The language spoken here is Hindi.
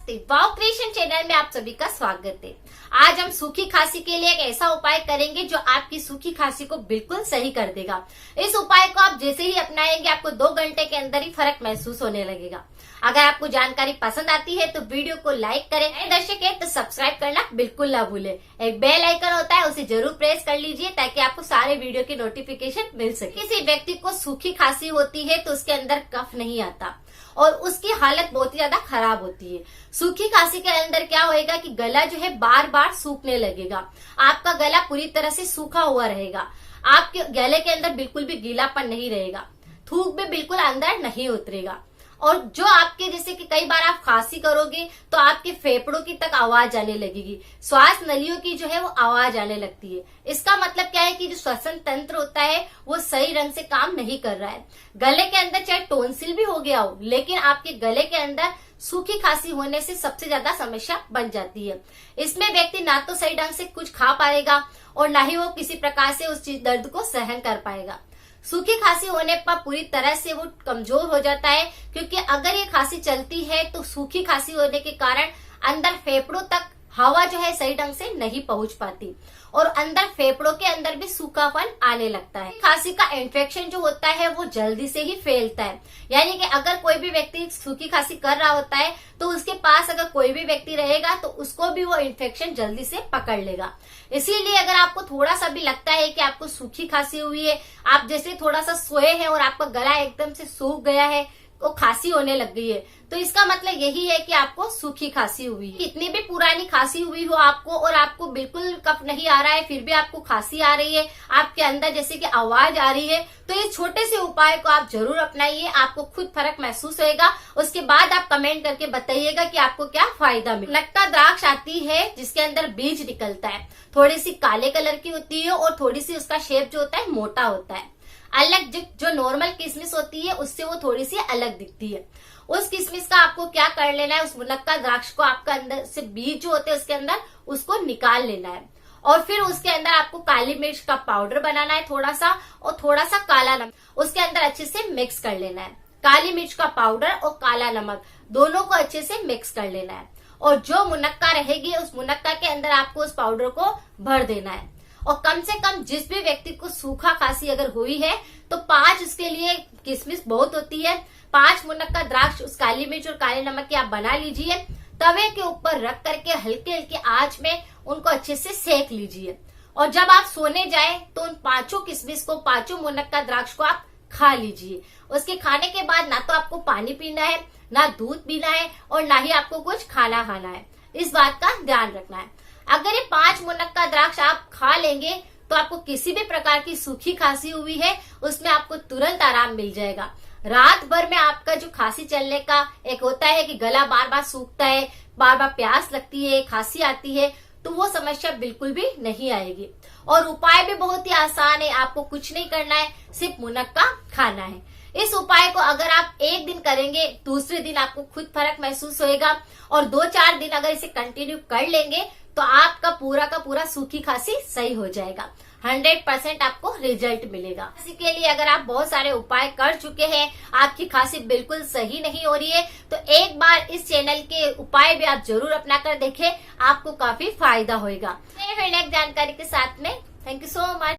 वाव क्रिएशन चैनल में आप सभी का स्वागत है। आज हम सूखी खांसी के लिए एक ऐसा उपाय करेंगे जो आपकी सूखी खांसी को बिल्कुल सही कर देगा। इस उपाय को आप जैसे ही अपनाएंगे आपको 2 घंटे के अंदर ही फर्क महसूस होने लगेगा। अगर आपको जानकारी पसंद आती है तो वीडियो को लाइक करें, नए दर्शक है तो सब्सक्राइब करना बिल्कुल ना भूले। एक बेल आइकन होता है उसे जरूर प्रेस कर लीजिए ताकि आपको सारे वीडियो की नोटिफिकेशन मिल सके। किसी व्यक्ति को सूखी खांसी होती है तो उसके अंदर कफ नहीं आता और उसकी हालत बहुत ही ज्यादा खराब होती है। सूखी खांसी के अंदर क्या होएगा कि गला जो है बार बार सूखने लगेगा। आपका गला पूरी तरह से सूखा हुआ रहेगा। आपके गले के अंदर बिल्कुल भी गीलापन नहीं रहेगा। थूक भी बिल्कुल अंदर नहीं उतरेगा। और जो आपके जैसे कि कई बार आप खांसी करोगे तो आपके फेफड़ों की तक आवाज आने लगेगी, श्वास नलियों की जो है वो आवाज आने लगती है। इसका मतलब क्या है कि जो श्वसन तंत्र होता है वो सही ढंग से काम नहीं कर रहा है। गले के अंदर चाहे टोंसिल भी हो गया हो, लेकिन आपके गले के अंदर सूखी खांसी होने से सबसे ज्यादा समस्या बन जाती है। इसमें व्यक्ति ना तो सही ढंग से कुछ खा पाएगा और ना ही वो किसी प्रकार से उस चीज दर्द को सहन कर पाएगा। सूखी खांसी होने पर पूरी तरह से वो कमजोर हो जाता है, क्योंकि अगर ये खांसी चलती है तो सूखी खांसी होने के कारण अंदर फेफड़ों तक हवा जो है सही ढंग से नहीं पहुंच पाती और अंदर फेफड़ों के अंदर भी सूखापन आने लगता है। खांसी का इन्फेक्शन जो होता है वो जल्दी से ही फैलता है। यानी कि अगर कोई भी व्यक्ति सूखी खांसी कर रहा होता है तो उसके पास अगर कोई भी व्यक्ति रहेगा तो उसको भी वो इन्फेक्शन जल्दी से पकड़ लेगा। इसीलिए अगर आपको थोड़ा सा भी लगता है कि आपको सूखी खांसी हुई है, आप जैसे थोड़ा सा सोए हैं और आपका गला एकदम से सूख गया है, वो खांसी होने लग गई है, तो इसका मतलब यही है कि आपको सूखी खांसी हुई है। कितनी भी पुरानी खांसी हुई हो आपको और आपको बिल्कुल कफ नहीं आ रहा है फिर भी आपको खांसी आ रही है, आपके अंदर जैसे कि आवाज आ रही है, तो इस छोटे से उपाय को आप जरूर अपनाइए। आपको खुद फर्क महसूस होगा। उसके बाद आप कमेंट करके बताइएगा कि आपको क्या फायदा मिला। नक्का द्राक्ष आती है जिसके अंदर बीज निकलता है, थोड़ी सी काले कलर की होती है और थोड़ी सी उसका शेप जो होता है मोटा होता है। अलग जो नॉर्मल किशमिश होती है उससे वो थोड़ी सी अलग दिखती है। उस किशमिश का आपको क्या कर लेना है, उस मुनक्का द्राक्ष को आपका अंदर से बीज जो होते हैं उसके अंदर उसको निकाल लेना है और फिर उसके अंदर आपको काली मिर्च का पाउडर बनाना है थोड़ा सा, और थोड़ा सा काला नमक उसके अंदर अच्छे से मिक्स कर लेना है। काली मिर्च का पाउडर और काला नमक दोनों को अच्छे से मिक्स कर लेना है और जो मुनक्का रहेगी उस मुनक्का के अंदर आपको उस पाउडर को भर देना है। और कम से कम जिस भी व्यक्ति को सूखा खांसी अगर हुई है तो 5 उसके लिए किशमिश बहुत होती है, 5 मुनक्का द्राक्ष उस काली मिर्च और काले नमक की आप बना लीजिए। तवे के ऊपर रख करके हल्के हल्के आंच में उनको अच्छे से सेक लीजिए और जब आप सोने जाए तो उन 5 किशमिश को 5 मुनक्का द्राक्ष को आप खा लीजिए। उसके खाने के बाद ना तो आपको पानी पीना है, ना दूध पीना है और ना ही आपको कुछ खाना है। इस बात का ध्यान रखना है। अगर ये 5 मुनक्का द्राक्ष आप खा लेंगे तो आपको किसी भी प्रकार की सूखी खांसी हुई है उसमें आपको तुरंत आराम मिल जाएगा। रात भर में आपका जो खांसी चलने का एक होता है कि गला बार बार सूखता है, बार बार प्यास लगती है, खांसी आती है, तो वो समस्या बिल्कुल भी नहीं आएगी। और उपाय भी बहुत ही आसान है। आपको कुछ नहीं करना है, सिर्फ मुनक्का खाना है। इस उपाय को अगर आप एक दिन करेंगे, दूसरे दिन आपको खुद फर्क महसूस होएगा और 2-4 दिन अगर इसे कंटिन्यू कर लेंगे तो आपका पूरा का पूरा सूखी खांसी सही हो जाएगा। 100% आपको रिजल्ट मिलेगा। इसी के लिए अगर आप बहुत सारे उपाय कर चुके हैं, आपकी खांसी बिल्कुल सही नहीं हो रही है, तो एक बार इस चैनल के उपाय भी आप जरूर अपना कर देखें, आपको काफी फायदा होगा। फिर नेक्स्ट जानकारी के साथ में, थैंक यू सो मच।